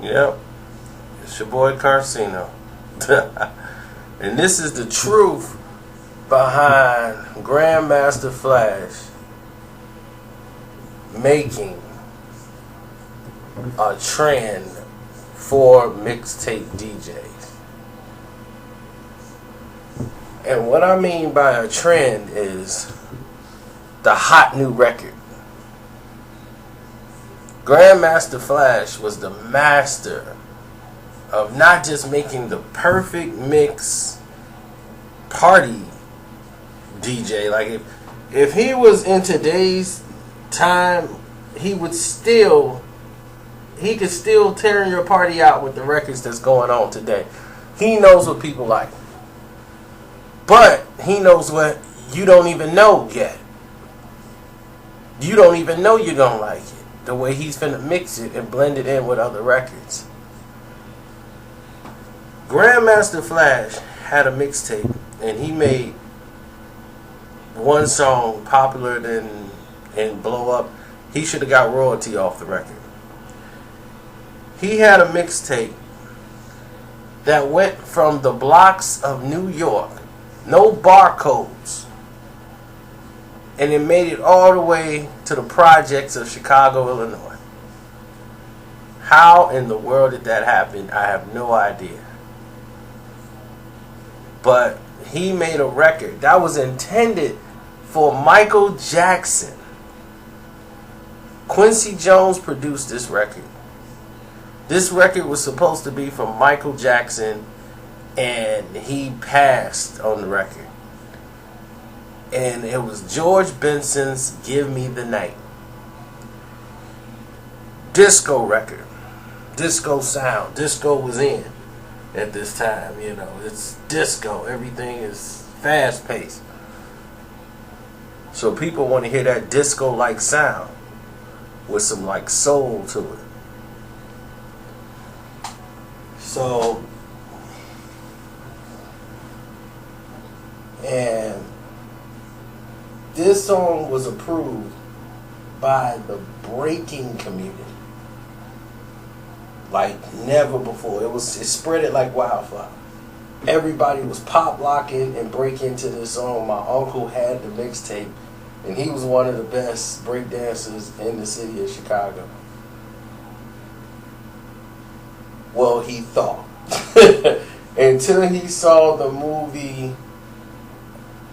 Yep, it's your boy Carcino. And this is the truth behind Grandmaster Flash making a trend for mixtape DJs. And what I mean by a trend is the hot new record. Grandmaster Flash was the master of not just making the perfect mix party DJ. Like if he was in today's time, he could still tear your party out with the records that's going on today. He knows what people like. But he knows what you don't even know yet. You don't even know you don't like it. The way he's finna mix it and blend it in with other records. Grandmaster Flash had a mixtape and he made one song popular and blow up. He should have got royalty off the record. He had a mixtape that went from the blocks of New York, no barcodes, and it made it all the way to the projects of Chicago, Illinois. How in the world did that happen? I have no idea. But he made a record that was intended for Michael Jackson. Quincy Jones produced this record. This record was supposed to be from Michael Jackson, and he passed on the record. And it was George Benson's Give Me the Night. Disco record. Disco sound. Disco was in at this time, you know. It's disco. Everything is fast paced. So people want to hear that disco-like sound with some like soul to it. So, and this song was approved by the breaking community like never before. It spread it like wildfire. Everybody was pop locking and breaking into this song. My uncle had the mixtape, and he was one of the best break dancers in the city of Chicago. Well, he thought. Until he saw the movie.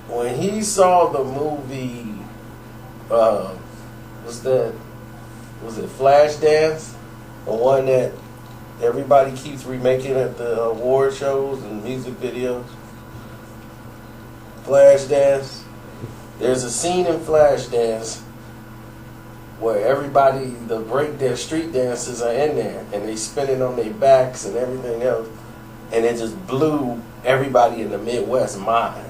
When he saw the movie, was it Flashdance? The one that everybody keeps remaking at the award shows and music videos. Flashdance. There's a scene in Flashdance where everybody, the breakdance street dancers are in there and they spinning on their backs and everything else, and it just blew everybody in the Midwest minds.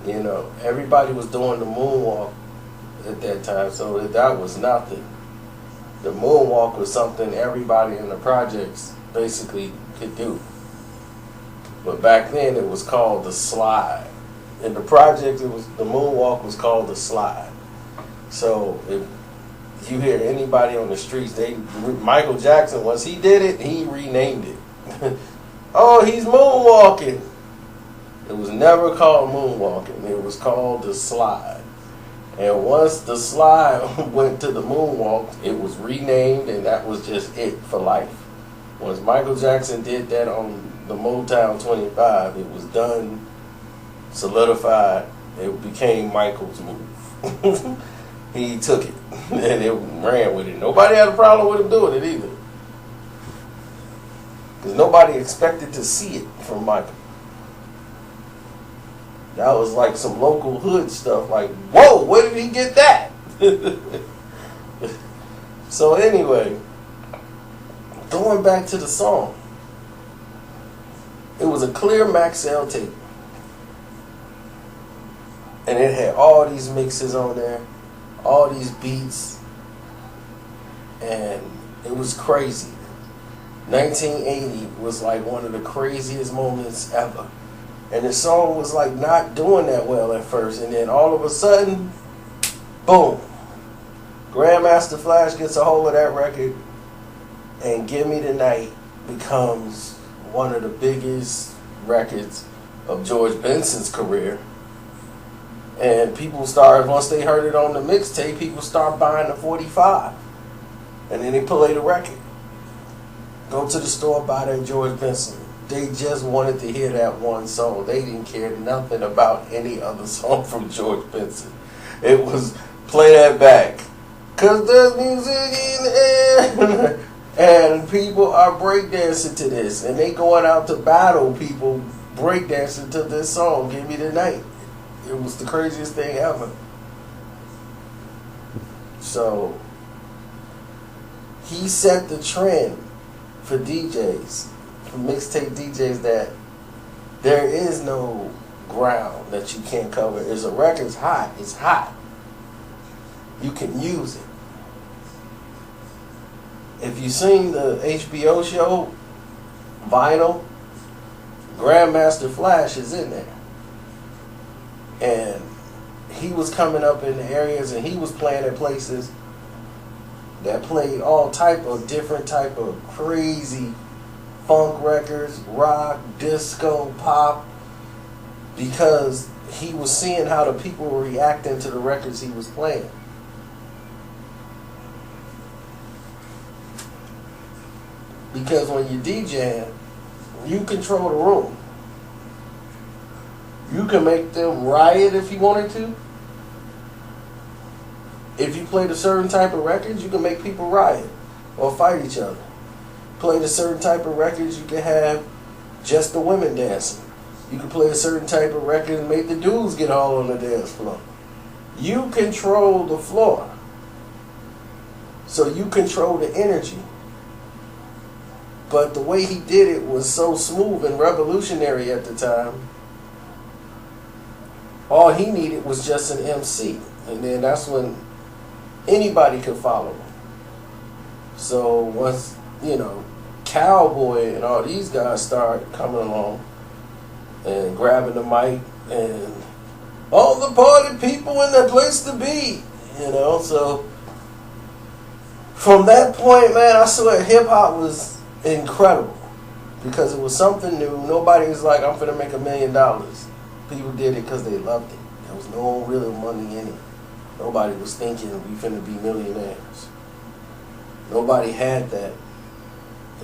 You know, everybody was doing the moonwalk at that time, so that was nothing. The moonwalk was something everybody in the projects basically could do. But back then it was called the slide. In the projects, the moonwalk was called the slide. So if you hear anybody on the streets, Michael Jackson, once he did it, he renamed it. Oh, he's moonwalking. It was never called moonwalking. It was called the slide. And once the slide went to the moonwalk, it was renamed, and that was just it for life. Once Michael Jackson did that on the Motown 25, it was done, solidified. It became Michael's move. He took it, and it ran with it. Nobody had a problem with him doing it either. Because nobody expected to see it from Michael. That was like some local hood stuff, like, whoa, where did he get that? So anyway, going back to the song, it was a clear Maxell tape. And it had all these mixes on there, all these beats, and it was crazy. 1980 was like one of the craziest moments ever. And the song was like not doing that well at first, and then all of a sudden, boom, Grandmaster Flash gets a hold of that record, And Give Me the Night becomes one of the biggest records of George Benson's career. And people start, once they heard it on the mixtape, people start buying the 45. And then they play the record. Go to the store, buy that George Benson. They just wanted to hear that one song. They didn't care nothing about any other song from George Benson. It was play that back. Cause there's music in the air. And people are breakdancing to this. And they going out to battle people breakdancing to this song, Give Me the Night. It was the craziest thing ever. So, he set the trend for DJs, for mixtape DJs, that there is no ground that you can't cover. If a record's hot, it's hot. You can use it. If you've seen the HBO show, Vinyl, Grandmaster Flash is in there. And he was coming up in the areas and he was playing at places that played all type of different type of crazy funk records, rock, disco, pop, because he was seeing how the people were reacting to the records he was playing. Because when you're DJing, you control the room. You can make them riot if you wanted to. If you played a certain type of records, you can make people riot or fight each other. Played a certain type of records, you can have just the women dancing. You can play a certain type of record and make the dudes get all on the dance floor. You control the floor. So you control the energy. But the way he did it was so smooth and revolutionary at the time. All he needed was just an MC. And then that's when anybody could follow him. So once, Cowboy and all these guys start coming along and grabbing the mic and all the party people in the place to be, so from that point, man, I swear hip-hop was incredible because it was something new. Nobody was like, I'm finna make $1 million. People did it because they loved it. There was no real money in it. Nobody was thinking we finna be millionaires. Nobody had that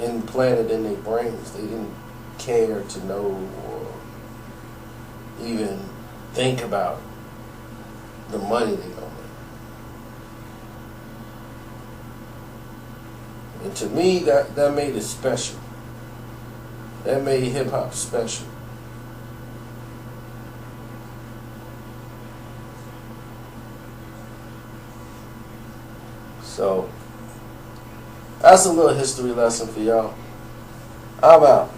implanted in their brains. They didn't care to know or even think about the money they gonna make. And to me, that made it special. That made hip hop special. So, that's a little history lesson for y'all. I'm out.